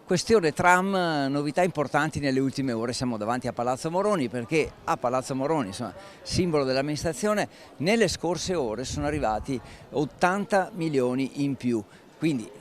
Questione tram, novità importanti nelle ultime ore. Siamo davanti a Palazzo Moroni perché a Palazzo Moroni, insomma, simbolo dell'amministrazione, nelle scorse ore sono arrivati 80 milioni in più. Quindi,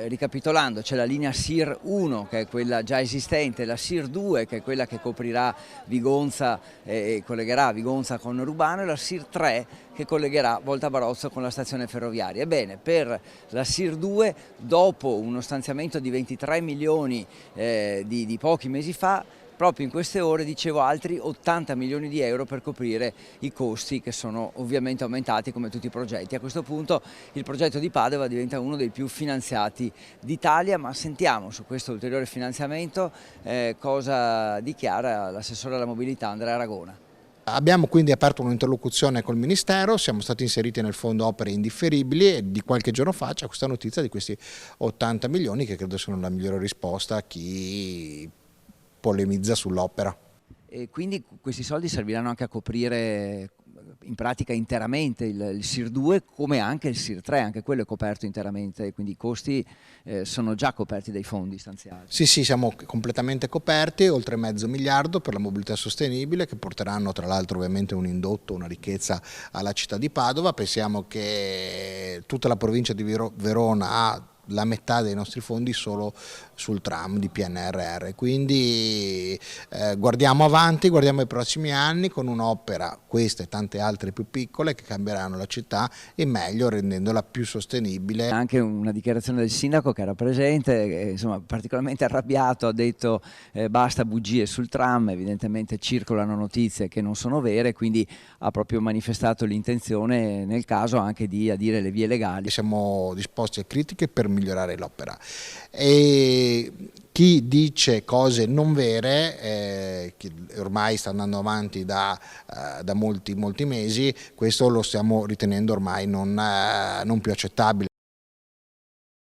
ricapitolando, c'è la linea SIR 1 che è quella già esistente, la SIR 2 che è quella che coprirà Vigonza e collegherà Vigonza con Rubano, e la SIR 3 che collegherà Volta Barozzo con la stazione ferroviaria. Ebbene, per la SIR 2, dopo uno stanziamento di 23 milioni di pochi mesi fa, proprio in queste ore, dicevo, altri 80 milioni di euro per coprire i costi che sono ovviamente aumentati come tutti i progetti. A questo punto il progetto di Padova diventa uno dei più finanziati d'Italia, ma sentiamo su questo ulteriore finanziamento cosa dichiara l'assessore alla mobilità Andrea Aragona. Abbiamo quindi aperto un'interlocuzione col Ministero, siamo stati inseriti nel fondo opere indifferibili e di qualche giorno fa c'è questa notizia di questi 80 milioni che credo siano la migliore risposta a chi polemizza sull'opera. E quindi questi soldi serviranno anche a coprire in pratica interamente il SIR 2 come anche il SIR 3, anche quello è coperto interamente, quindi i costi sono già coperti dai fondi stanziati. Sì, siamo completamente coperti, oltre mezzo miliardo per la mobilità sostenibile che porteranno tra l'altro ovviamente un indotto, una ricchezza alla città di Padova. Pensiamo che tutta la provincia di Verona ha la metà dei nostri fondi solo sul tram di PNRR, quindi guardiamo avanti, guardiamo i prossimi anni con un'opera, questa e tante altre più piccole, che cambieranno la città in meglio, rendendola più sostenibile. Anche una dichiarazione del sindaco che era presente, che, insomma, particolarmente arrabbiato, ha detto basta bugie sul tram, evidentemente circolano notizie che non sono vere, quindi ha proprio manifestato l'intenzione nel caso anche di adire le vie legali. Siamo disposti a critiche per migliorare l'opera e chi dice cose non vere, che ormai sta andando avanti da molti mesi, questo lo stiamo ritenendo ormai non più accettabile.